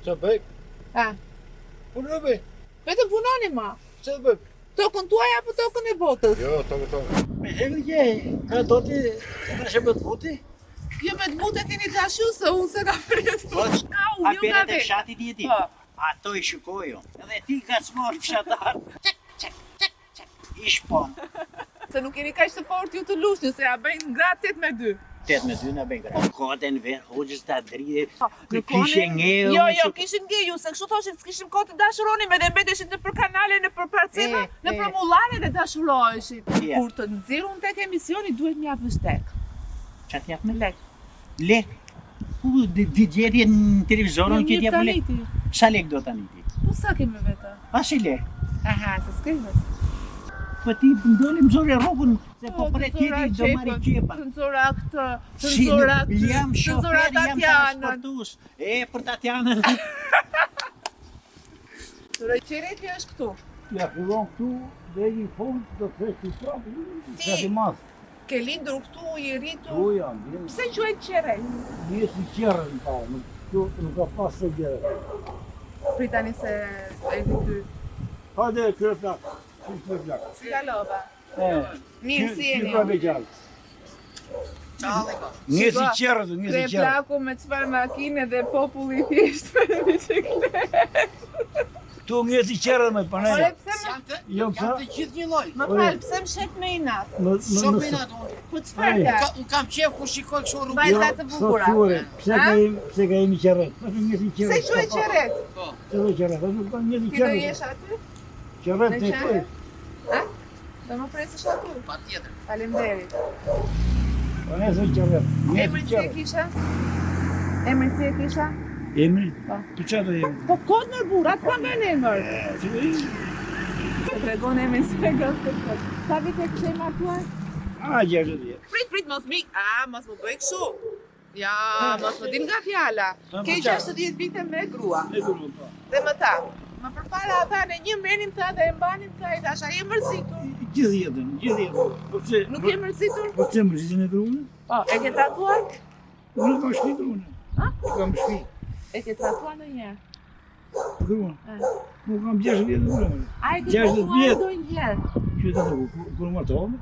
Qa bëj? Punë bëj? Vetëm punoni ma. Qa bëj? Tokën tuaj apo tokën e botës? Jo, tokë. Me hekë që ka do ti e ka shëbët puti? Jo me të bute keni dashu se unë se ka përjet. A peret e fshatit jeti? Ato i shikojo. Edhe ti ka smorë fshatar. Ish pon. Se nuk jeni kaq të fort ju të lushni, se ja bëjnë gratë 8-2. 8-2 në bëjnë gratë. Kote në verë, hoqës të adrije, Në kishe ngejë. Jo, kishin ngeju, se kështu thoshin s'kishim kohë të dashuronim edhe mbeteshin në për kanale, në për parcela, në për mullare dhe dashuroheshin. Kur të nxirrun tek emisioni duhet më japësh tek. Qa t'jap me? Lek. Lek? Di gjetje në televizorën që t'jap me lek? Sa lek do tani ti? Po sa kemi vetë? Pas i lek? Aha, se s'kemi. Po ti ndolim zore rrugën, se po pre tjeti do marri qepa. Të nxora këtë, të nxora atë, Jam shofer, jam transportus. Për Tatjanën. Tëre qereti është këtu. Ja fillon këtu dhe i fund do të theshti prapë, qëti mas. Ke lindur këtu, i rritur. Tu jam, Pse quhet qeret? një si qërën pa, nuk ka pas të gjere. Pritani se e ty. Hajde, kërë plak, kërë plak. Si kalova? Mirë si jeni. Kërë me gjallë. Një si qërën, një si Kre qërën. plaku me çfarë makine dhe populli thjesht me bicikletë. Tu një si qërën me Ore, panelë. pse më... Jo, Jam të gjithë një loj. Më falë, pse më shep me inat? Shumë me natë unë. Po çfarë ka? Unë kam qef ku shikoj kështu rrugë. Vajza të bukura. Pse ka imi qërët? Një si qërët. Se quhet qeret? Se dhe qërët, një si Ti do qërët. jesh aty? Qërët të Në të Do më presësh aty? Pa tjetër. Faleminderit. Po ne se qërët. Një Emrin si si e qërët. kisha? Emrin si e kisha? Emri? Po. Për që të emri? Po kod në burrat ka me në emër. Se tregon emrin se ka këtë. Sa vite kishe martuar? A, 60 vjetë. Prit, mos mi... mos më bëj kështu. Ja, mos më din nga fjala. Ke 60 vite me grua. E kërë pa. Dhe më tha. Më përpara ata në një menim tha dhe e mbanim tha i thash, a je mërzitur? Gjithë jetën. Po pse? Nuk je mërzitur? Po pse më rritin e grunë? Po, e ke tatuar? Unë kam shpi grunë. Ha? Kam shpi E ke tatuar në një? grunë. Nuk kam 60 vjetë grunë. A e ke 60 tatuar vjetë. do një? Që të të kur më të homë?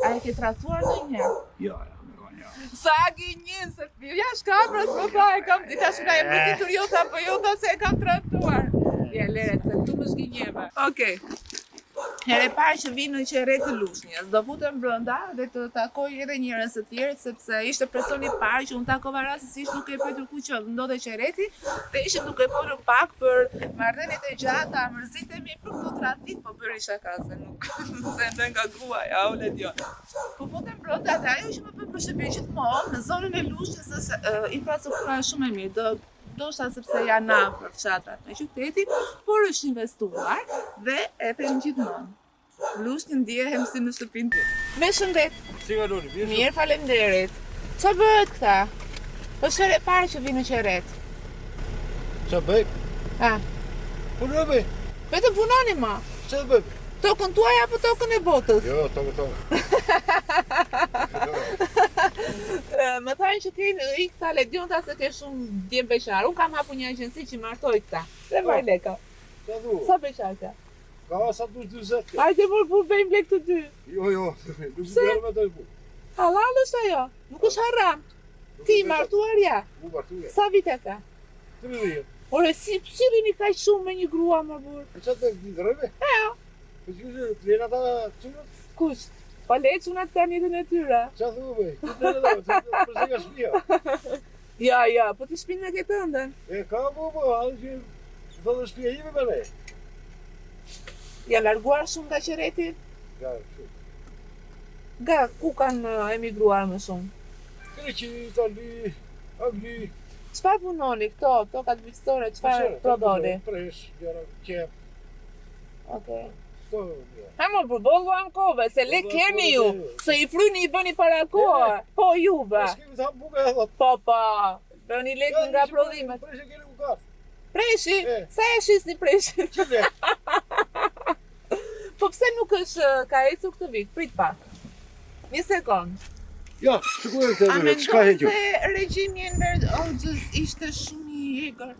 A e ke tatuar në një? Ja, me ka një. Sa gënjen se ja shkapras më tha e kam i tash nga e mërzitur jota apo jota se e kam tatuar. Ja lere se këtu më zgjinjeve. Okej. Herë e parë që vi në qerret të Lushnjës, do futem brenda dhe të takoj edhe njerëz të tjerë sepse ishte personi i parë që unë takova rastësisht duke e pyetur ku që ndodhej qerreti dhe ishte duke folur pak për marrëdhëniet e gjata, mërzitemi për këto traditë, po bëri shaka se nuk se ende nga gruaja, o ledion. Po futem brenda dhe ajo që më bën përshtypje gjithmonë në zonën e Lushnjës është infrastruktura shumë e mirë, ndoshta sepse janë afër fshatrat në qytetin, por është investuar dhe e them gjithmonë. Lushnjë ndihem si në shtëpinë ty. Me shëndet. Si ka lori? Mirë, faleminderit. Ç'a bëhet këta? Po herë e parë që vi në qerret. Qa bëj? Punë bëj? Vetëm punoni ma. Qa bëj? Tokën tuaj apo tokën e botës? Jo, tokë. Më thajnë që keni i këta ledionta se ke shumë djemë beqar. Unë kam hapur një agjenci që martoj këta. Dhe vaj leka. Qa du? Sa beqar ka? Ka sa du 20. Hajde mërë për bëjmë lek të dy. Jo, nuk si bjerë me të bu. Halal është ajo, nuk është haram. Ti i martuar ja. U martuja. Sa vite ka? 30. Ore, si rini kaq shumë me një grua më burë? E qa të ndrëve? Ja. Po që të lena ta qërët? Kush? Pa lequnat ka njëtën e tyra. Qa thu bëj? Këtë të lena ta, përse ka shpia. Ja, po ti shpinë në këtë ndën. E ka po, halë që të dhe shpia ime me ne. Ja larguar shumë nga qerreti? Ka shumë. Nga ku kanë emigruar më shumë? Greqi, Itali, Angli. Çfarë punoni këto tokat vistore, çfarë prodhoni? Presh, gjera, qep. Okej. To, Ha më përdollu ankove, se le keni ju, se i fryni i bëni para kohë, po juve. s'kemi të hamë buka e dhët. Po, bëni lek nga prodhimet. Presh e keni u kafë. Preshi, sa e shisni preshi? Qile? Po pse nuk është ka ecur këtë vit? Prit pak. Një sekond. Ja, shikuj këtë A vërë, qka mendon heqju? se regjimi Enver Hoxhës ishte shumë i egër.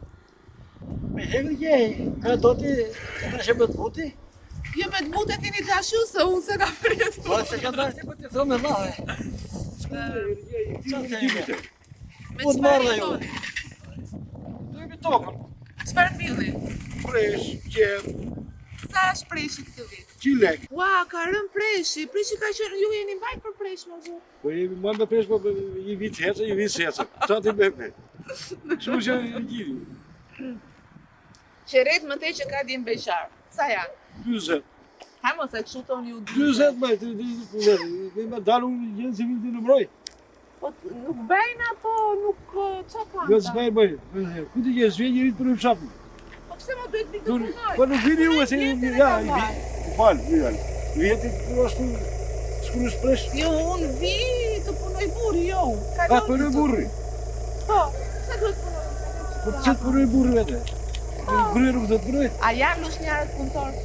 Me hegë që ka do ti të më të buti? Jo me të bute keni dashu se unë se ka përjet. Po se ka dashur po të thonë me vallë. Me Po të çfarë marrë ju. jetoni? Dojmë tokën. Çfarë mbylli? Presh, qep, Sa është preshi këtë vit? 100 lek. Ua, ka rënë preshi. Preshi ka qenë, ju jeni mbajt për presh më bu. Po jemi më me presh, po i vit heca, i vit heca. Qa ti me me? Shumë që e gjiri. Qeret më te që ka din beqar. Sa janë? 20. Ha mos e kështu toni ju 20 me, me dalu një që vit të numroj. Po nuk bëjnë apo nuk qa kanë? Jo të s'bajnë bëjnë. Ku të gjenë, s'vjen njërit për në fshapin. Po pse më duhet vi të punoj? Po nuk vini ju e se ja, falë, mirë. Vjetit kërë ashtu, s'ku në shpresh. Jo, unë vi të punoj burri, jo. Ka të përnoj burri. Po, se duhet punoj? Po të qëtë përnoj burri vete. Burri nuk do të përnoj. A janë lushnjarët punëtorë?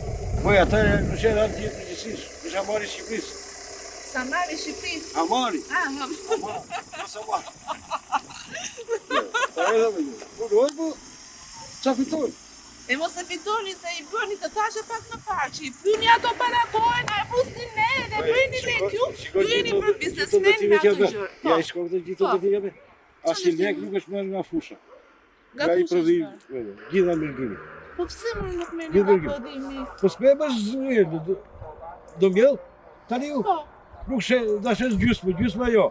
Po ata në qenë atë tjetë përgjësish. Në Hamari Shqipërisë. Samari Shqipërisë? Hamari. Samari. Ta e dhe me një. Po, qa fitoj? E mos e fitoni se i bëni të tashe pak më parë, që i pyni ato parakojnë, a e fusin ne, dhe bëni dhe t'ju, ju jeni për biznesmen me ato gjërë. Ja, i shkoj të gjithë të tjeve. Asë lek nuk është marrë nga fusha. Nga i fusha prodhim, shfarë. gjitha mërgimi. Po pse më nuk me Gjithë nga mërgim. prodhimi? Po s'me më zhërë, do mjell, tani ju. Po, Nuk da shes gjysmë jo.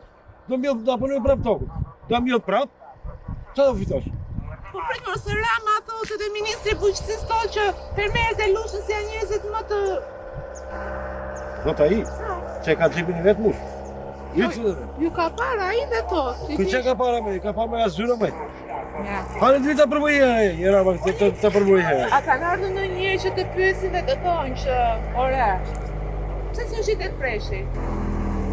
Do mjell, da punoj prap tokën. Da mjell prap, qa do fitosh? po prekor se Rama thotë dhe Ministri Bujqësisë thotë që fermerët e Lushnjës janë njerëzit më të... Do ta i, që ka gjipin i vetë mush. Ju ka para ai dhe thotë. Ku që ka para me, ka para me asyra me. Ja. Hanë të vita përbëjë e Rama të përbëjë e. A kanë ardhur në njerë që të pyesin dhe të thonë që, ore, pse s'u shitet preshi?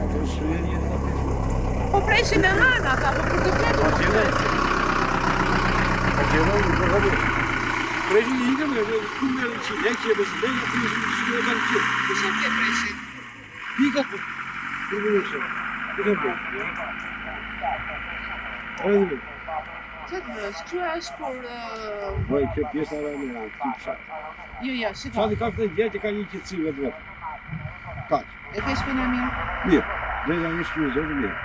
Ato shërë jetë në presh. Po preshi me hanë ata, po për të fletur po presin. Preshi i ikëm e ku me që lek që e besë dhe një preshi që e kanë që. Ku shë ke preshi? Pika për përgjërëshë. Pika për. Edhe dhe. Që të bësh, që është për... Bëj, kjo pjesë ara me të pshatë. Jo, shiko. Shati ka këtë gjë që ka një qëtësi vetë vetë. Kaq. E ke shpina mirë? Mirë. Dhe nga një shpjë zotë mirë.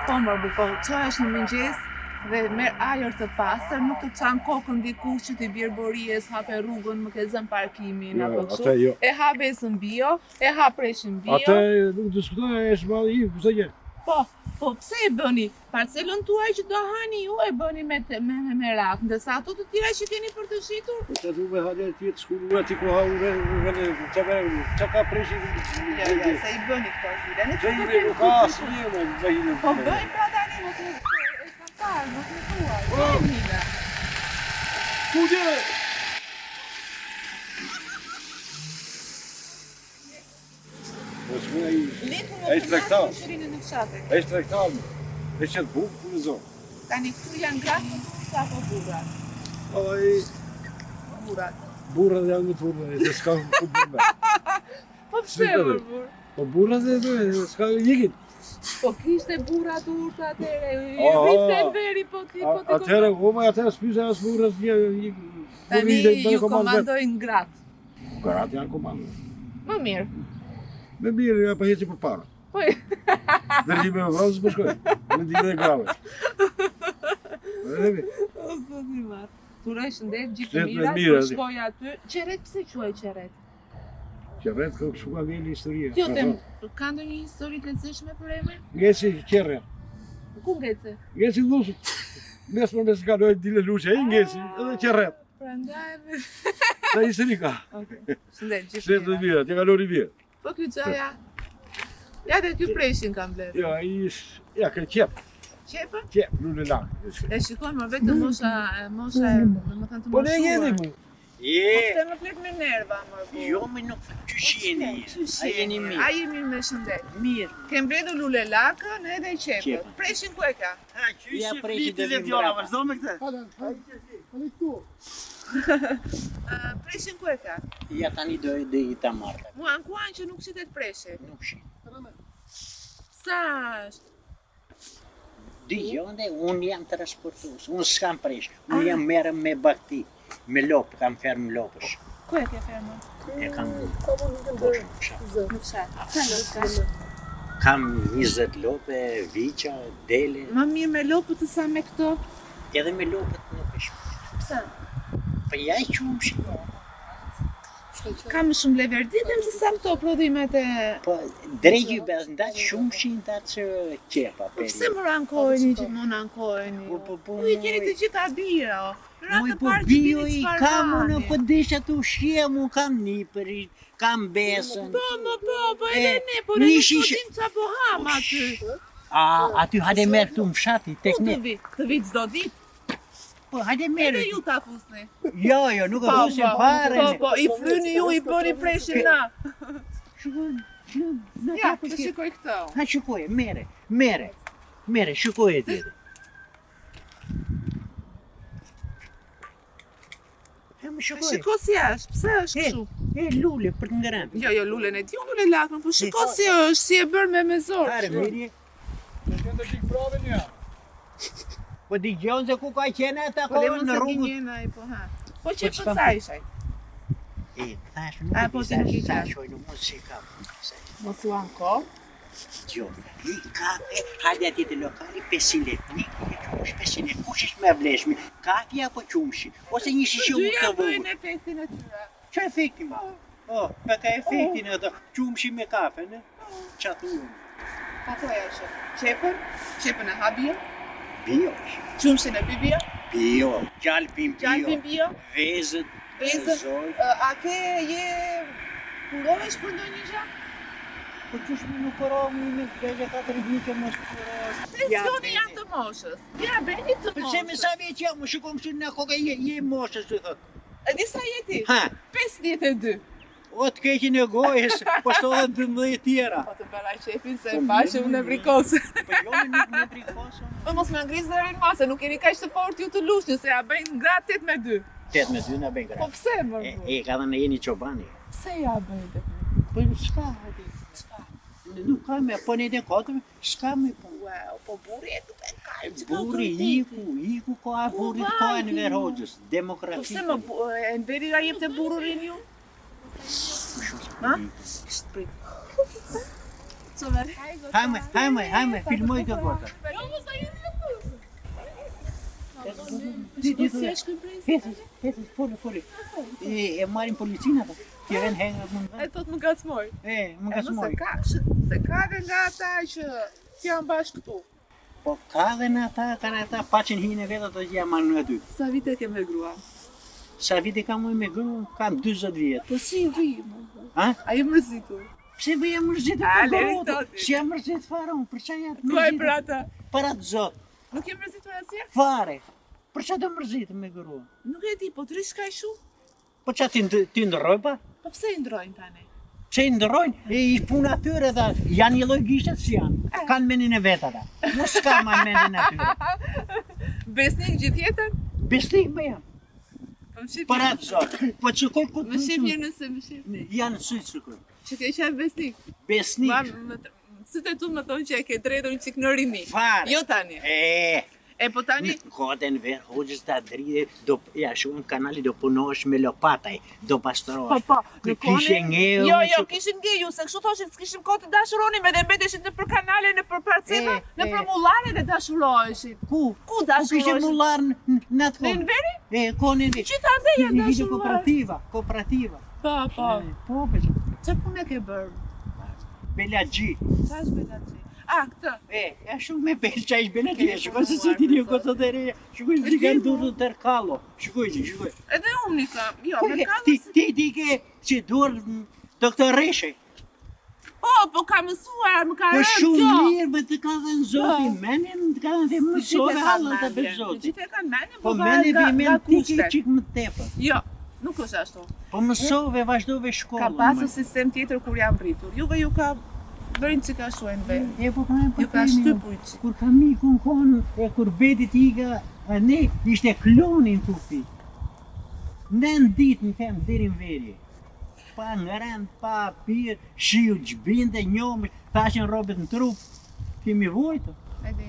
Po, mërë bu, po, që është në mëngjes dhe merë ajër të pasër, nuk të qanë kokën dikush që t'i bjerë borijes, hape rrugën, më ke zënë parkimin, Jo, apo atë kështu. jo. E ha besën bio, e ha preshin bio. Atë nuk diskutoj e shmalë i, përse gjë. Po pse e bëni? Parcelën tuaj që do hani ju e bëni me rak, ndërsa ato të tjera që keni për të shitur? Po që du me hadje tjetë shkullura t'i koha ure, që ka preshi. Ja, se i bëni këto file. Që i me nuk ka asë një me bëjnë. Po bëj pra tani, mos në e ka parë, mos në tuaj. Bëj mile. Ku gjë? Po shkulla i... Letu E më trektar. shërinë në fshatë. E shtë rektalë, e qëtë bukë për në zonë. Tani këtu janë gratë më të sa po burrat. Burrat. Burrat janë më të urme, e s'ka ku burme. Po pse Si më të burr? Po burrat e s'ka ikin. Po kishte burrat urtë atëre, i Aha. rriste veri po ti Atëherë, atëherë s'pyse as burrat një... Tani ju komandojnë gratë. Gratë janë komandë. Më mirë. Me mirë, pa heci për para. Po, Dërgjime me vrasës për shkoj. Me ndime dhe grave. o zot i madh. Turoj shëndet, gjithë Shëndet me mirat, mira, po di. shkoj aty. Qeret pse quaj qeret? Qerret ka shumë nga vjen historie. Jo, ka ndonjë histori të lezetshme për emrin? Ngeci qerre. Ku ngece? Ngeci lusë. Mes për mes ka dojë dile lushe, e ngeci, edhe qerret. Prandaj. Ta historika. Okej. Shëndet, gjithë Shëndet me mirat. mira, t'ja kalori mirë. Po ky çaja. Ja dhe ky preshin kam bler. Jo, ja, ka qep, Qepë? lule lakë. E shikoj më vetëm mosha, domethënë të Po ne jeni moshuar. mu. Po Je, pse më flet me nerva më bu? jo me nuk qysh jeni. A jeni mirë. A jemi me shëndet. Mirë. Ke mbledhur lule lakën edhe qepët. Qepët. Preshin ku e ka? Ja preshi të letjona, vazhdo me këtë. Preshin ku e ka? Ja tani do i ta marrë. Mua ankuan që nuk shitet preshi. Nuk shi. Sa është? Dëgjone, unë jam transportues, unë s'kam presh, unë jam merrem me bakti, me lopë, kam ferm lopësh. Ku e ke fermën? E kam poshtë në fshat. Në fshat. Sa lopë ka? Kam 20 lopë, viqa, dele, Më mirë me lopët të sa me këto? edhe me lopët nuk e shpër. Pse? Po ja i qumshi. Ka më shumë leverditëm se sa këto prodhimet e... Po drejgjë bez ndaç shumshi ndaç qepa. Pse më rankojni që më rankojni? Po, Ju i keni të gjitha bio. Moj po bio i kam unë po desha të ushqem, unë kam nipëri, kam besën. Po, edhe ne, po ne nuk dim qa po ham aty. Aty hajde merr këtu në fshati, tek ne. Të vit çdo ditë. Po hajde merr. Edhe ju ta fusni. Jo, nuk e fusim fare. Po, i flyni ju, i bëni preshin na. Shikoj, Ja, të shikoj këto. ha shikoj, mere, shikoj e tjetër. E më shikoj. Shiko si është, pse është kështu? E lule për të ngrënë. Jo, lulen e di, unë lule lakën, po shiko si është, si e bërë me zor. Hare, mirje. Ne kënë të shikë pravën ja. Po digjon se ku ka qenë ata Po le kohë mos në e rrugë. gjenjena i po ha. Po që Po, pësa ishaj? E, thash, nuk A, e po, di ti nuk i sa ke. shoj, nuk mos si kam. Mos u anko. Jo, i kafe, hajde ati të lokali 500 lekë, një qumshi 500 lekë, kush ish me vleshmi, kafe apo qumshi, ose një shishe u Dyja të vogël. bëjnë efektin e tyre. Që efekti ma? Me ka efektin e ato, qumshi me kafe, ne? Qa thunë? Pa to e është. Qepën e ha bio, Bio, qumshin e bi bio, bio, gjalpin gjalpin bio, bio, vezët, vezët. zoj. A ke je pungohesh për ndonjë gjë? Po qësh më nuk kërëm me 4 vite mos kërëm. Pensioni janë të moshës. Diabetit të Përse me moshës. sa vjeç jam, më shikon kështu në koka je moshës, të thot. E di sa jeti? Ha, 52. o të keqin e gojës, po shto edhe 12 tjera. Po të bëra qefin se e pashë unë e vrikosë. Po jo me nuk në brikosën. Po mos me ngrisë zërin ma, se nuk jeni kaq të fort ju të lushni, se ja bëjnë gratë 8-2. 8 në bëjnë Po gra. pse më E, vë? ka dhe në jeni qobani. Pse ja bëjnë 8-2? Po s'ka, hajde. Nuk ka me, po në katër, s'ka me po. Wow, po burri e duke kajmë që ka Burri iku ka, burri ka në verhogjës, Po demokrati. pse më e në veri ga jep të bururin ju? Ha? Kështë prit. Hajme, filmoj të kota. Jo, mos a jeni të Ti, Si është këj brejtë? Hesis, fori. E marim policinë ata, ti ven hengat mund E thot më gacmoj. më E ka nëse smoj. ka, se ka dhe nga ata që janë bashkë këtu. Po ka dhe në ata, kanë ata paqen hinë e vetë ato që jam anë në aty. Sa vite ke me grua? Sa vite kam uj me gru, kam 20 vjetë. Po si rri, Ha? a je mërzitur? Pse bëj jam mërzit A, për leri borotë? toti. Si jam mërzit fare unë, për qa jam Ko e për ata? Për atë zotë, Nuk je mërzitur asje? fare. Për qa do mërzit me gru? Nuk e di, po të rish ka i shu? Po qa ti ndërroj pa? Po pse i ndrojnë tani? Që i ndërrojnë, i puna atyre dhe janë një lloj gishtet si janë. Kanë menin e vetë ata. Mos s'ka ma menin e atyre. Besnik gjithë jetën? Besnik me jam. Po më shqip Për atë zotë. Po që koj ku Më shqip një nëse më shqip. janë sy që koj. Që ke qenë besnik. Besnik. Si të tu më thonë që e ke drejton që në rimi. Fare. Jo tani. E po tani, Në kodën ver, hoqës të adride, ja shumë kanali do punosh me lopataj, do pastorosh. po, Kishe ngeu. Jo, kishin ngeju, se kështu thoshin s'kishim kohë të dashuronim edhe mbeteshin në për kanale, në për parcela, në për mullare dhe dashuroheshin. Ku? Ku Kishe dashuroheshin? mullar në atë Në kohë? veri? Konë në veri. Gjitha ande janë Një hite dashuroheshin. kooperativa. Po, po. Po, për që. Që punë e ke bërë? Bela Gji. Qa është bela që? A, këtë. Ja shumë me bel qa ish Bela Gji. Shukoj se si ti një këtë të reja. Shukoj si kanë durë të tërkallo. Shukoj. Edhe unë i kam, jo, me kam Ti ke që durë të këtë reshe. po ka mësuar, më ka Po rënë shumë kjo. mirë, më të ka dhe në zoti, menin të ka dhe mësove halën të për zoti. Gjithë e kanë menin, Po po menin nga bimen ti ke kushtet. qik më tepër. Jo, nuk është ashtu. Po mësove, vazhdove Ka shkollën. pasur sistem tjetër kur jam rritur. Juve ju ka bërin që ka shuajnë vetë. E po kam Ju ka shtypur që. Kur kam ikun konë, e kur bedit iga, ne ishte klonin kufi. Në ditë në kem deri në verje. Pa ngërën, pa pirë, shiu gjbinde, njomër, thashin robet në trup. Kemi vojtë. E di.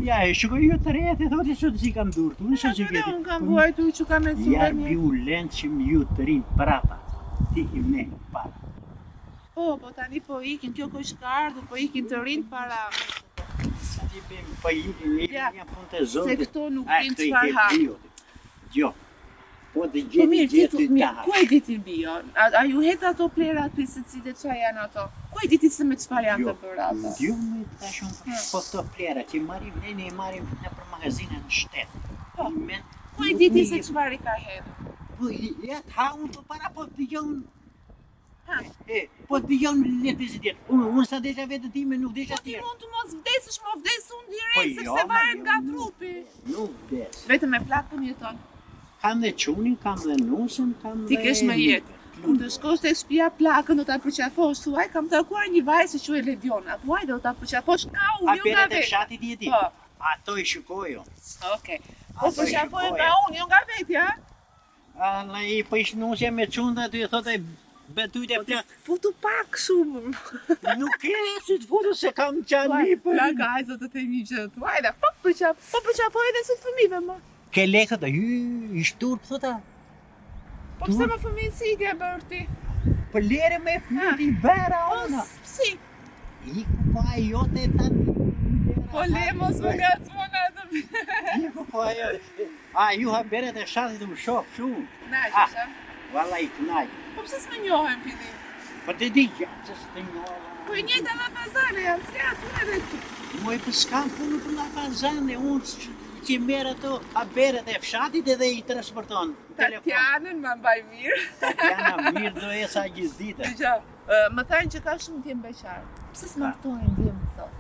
Ja, e shikoj ju të rejtë e thotë që të si kam durë, unë shë që vjetë. Unë kam vuajtur që kam e Ja, suvenir. violent që më ju të rinë prapa, ti i me para. Po tani po ikin, kjo ko shka ardhur, po ikin të rinë para. Sa ti bëjmë pa i Ja, një punë të zonë. se këto nuk din çfarë ha. Jo, po të Po mirë, gjetë ti të mirë, ku e ditin bio? A ju het ato plera aty se cilët çfarë janë ato? Ku e ditin se me çfarë janë të bërë ato? Jo, me të shumë, po të plera që marim, ne i marim në për magazine në shtetë. Po, ku e ditin se çfarë i ka hedhur? Po, ja të ha unë për para, po të gjonë. Ha. Po të gjonë letësi tjetë. Unë sa desha vetë time, nuk desha Po ti tjerë. mund të mos vdesësh, më vdes unë direkt, Po, jo, sepse ma, varet jo, nga nuk. trupi. Nuk des. Vetëm me plakun jeton. Kam dhe qunin, kam dhe nusën, kam dhe... Ti kesh me jetë. Kur të shkosh tek shtëpia plakën do ta përqafosh, thuaj kam takuar një vajzë që quhet Lediona. Thuaj do ta përqafosh nga A unë, jo nga beret e vetë. fshatit jeti? Po. Ato i shikoj jo. Okej. Po Ato i përqafoj shikoj, nga unë, jo nga vetja. Në i për ishë nusja me qunda, ty e thote betujt e plak. Futu pak shumë. Nuk e si të futu se kam qani për... Plaka, hajde të them një gjë. Thuaj da, po përqafoj edhe së fëmijëve më. Ke lekët, i shturp, thota. Po pse më fëmijë si i ke bërë ti? Për lere me fëti, bera Po ona. si? Iku pa ajo të tani. Po le mos më gazmon atë. Iku pa ajo. A, ju ha beret e shatit të më shofë shumë. Na, që Valla i knaj. Po pse s'më njohem fillim? Po të di gjatë që së të njohë. Po i njëjta me pazare jam, si aty edhe tu. Moj për s'kam punu për nga fazane, unë që merë ato a beret e fshatit edhe i transporton. Tatjanën më mbaj mirë. Tatjana mirë do e sa gjithë ditë. Dëgja, më thajnë që ka shumë djemë beqarë. Pse s'martojnë djemë sot?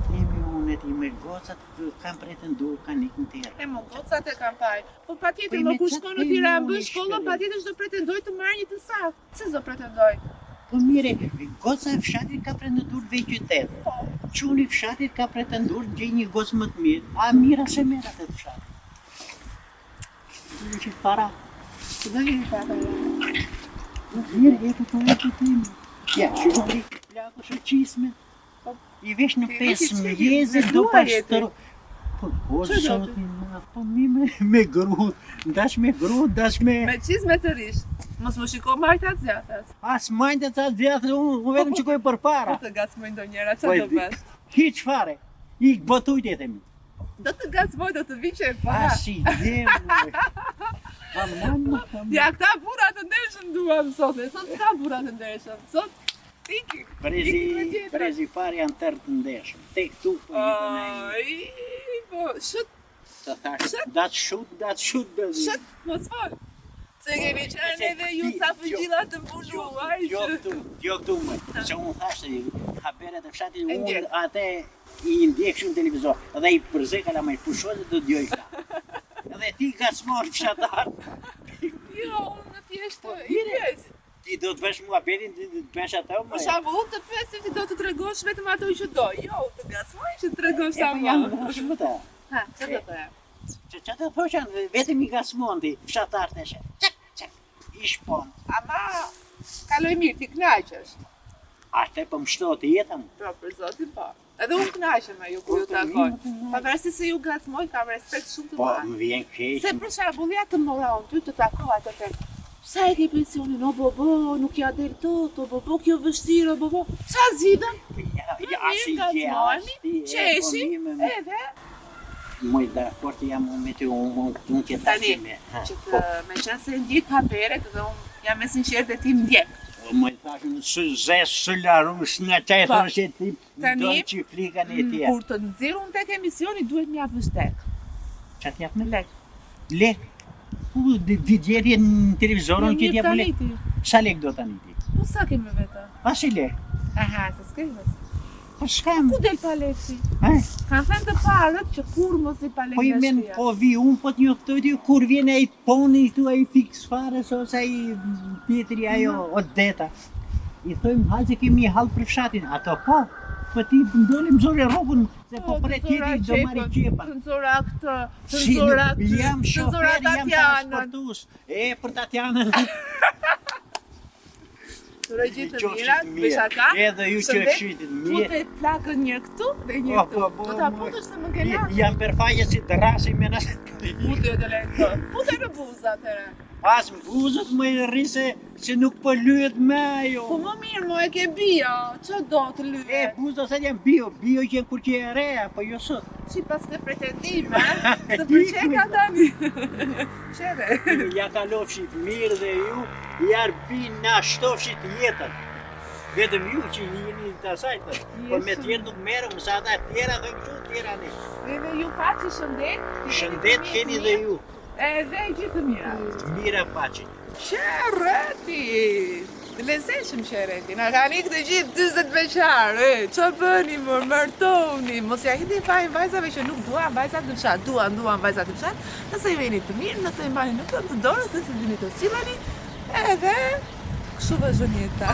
Temi unë e ti me gocat, kam pretendur, kanë ikë në tërë. E më gocat e kam paj. Po pa tjetër Po i më me kur qatë shkon në temi Tiranë unë bën i shkollë, shkëllë. pa tjetër s'do pretendoj të marrë një të saktë. Se s'do pretendoj? Po mire, goca e fshatit ka pretendur vej qytet. Quni fshatit ka pretendur gjej një gocë më të mirë. A mira se merë atë të fshatit. Në që para. Se do jeni pata ja. Mirë, e të e të temi. Ja, që në rikë plako shë qisme. I vesh në Ti vesh i 5 qikë, mjeze me do grua pa jeti. shtëru. Po Që do zotin, po mi me gru, dash me gru, dash me... Me qizme të rish. Mos më shiko majta të zjatas. As majtë të zjatë, unë vetëm që koj për para. Po të gacmoj ndonjëra, Po, që do bësh? hiq fare, i botujt e themi. Do të gacmoj, do të vi që e pa. A si djemë, Aman, Ja, këta burra të ndershëm duam sot, e sot s'ka burra të ndershëm. Sot, iki. Prezi pari janë tërë të ndeshëm. Te këtu po jetën e Ai, po, shut, të thashë, datë shut, shut, mos fol. Se keni qenë edhe ju sa fëgjilla të mbuluar. Jo këtu më, se unë thashë, haberet e fshatit, E unë ndjek. atë i ndjek shumë televizor, edhe i përzeka la me pushozë të djoj këta. Edhe ti ka smorë fshatar, Jo, unë në thjeshtë i pjes. ti do të bësh mua betin, ti do të bësh ato Për më. shembull, unë të pyesim ti do të tregosh vetëm ato që do. Jo, të gasmoj që të tregosh sa më. Janë shumë të. Ha, çfarë do të Që të thoshan, vetëm i gasmon ti, fshatar të shë. Qak, i shpon. Ama, kaloj mirë, ti knaqesh. Ashtë e për më shtot jetën. Po, për zotin po. Edhe unë knaqem me ju kur ju takoj. Pavarësisht se ju gasmoj, kam respekt shumë të Po, madh. më vjen keq. Se për shembull, ja të mora unë ty të takoj atë të sa e ke pensionin, o bobo, nuk ja del tot, o bobo, kjo vështirë, o bobo. Qa zgjidhen? Ja, si gjashti, qeshim, edhe Moj dakord jam unë me ty, unë që Tani, me. që të me qenë se ndjek haperet, dhe unë jam e sinqert dhe ti ndjek. Më thashën, së zesë, së laru, së në qaj Po, thonë që ti tani, do që frikan e tje. Kur të nxirr unë tek emisioni, duhet më japësh tek. Qa t'jap me Lek. lek? U, di gjetje në televizorën që t'jap me lek? ti. Sa lek do tani ti? Po sa kemi vetë? A si lek? Aha, se s'kemi. Po shkam. Ku del paleti? Eh? Kanë thënë të parët që kur mos i paleti Po i men, po vi unë, po t'njo këto t'ju, kur vjen e i poni tu e i fix fare, ose i tjetëri ajo, o deta. I thojmë haqë kemi halë për fshatin, ato po ti ndolim zore rrugën, se po pre tjetëri do marri qepa. Të nxora këtë, të Si, nxora aty, jam të nxora shofer, jam Tatjanën. transportus. E, për Tatjanën. Uroj gjithë të mirat, me shaka. Edhe ju që këshitit mirë. Fute plakën një këtu dhe një këtu. Do ta putesh se më ke lashë. Jam përfaqe si të rasi me nëse. Pute të lekë. Pute në buzë atëre. Pas më buzët më i rrise se nuk po lyhet me ajo. Po më mirë, mo e ke bio. Që do të lyhet? E, buzët sa janë bio që kur që e reja, po jo sot. Që pas të pretendime, se përqeka tani. Qere. Ja kalofshit mirë dhe ju, jarbi na shtofshit jetën. Vetëm ju që jeni të asajtë, po me tjerë nuk merëm, sa ata tjera dhe kështu tjera ne. Dhe ju paci shëndet. Shëndet keni dhe ju. Edhe gjithë mira. Mira paci. Qereti! Të lezeshëm qereti, na kanë ikë të gjithë 20 veçarë, që bëni më mërtoni, mos ja hiti fajin vajzave që nuk duan vajzat të fshat, duan vajzat të fshat, nëse ju jeni të mirë, nëse ju mbani në kënd të dorës, nëse vini të silani, edhe kështu vazhdon jeta.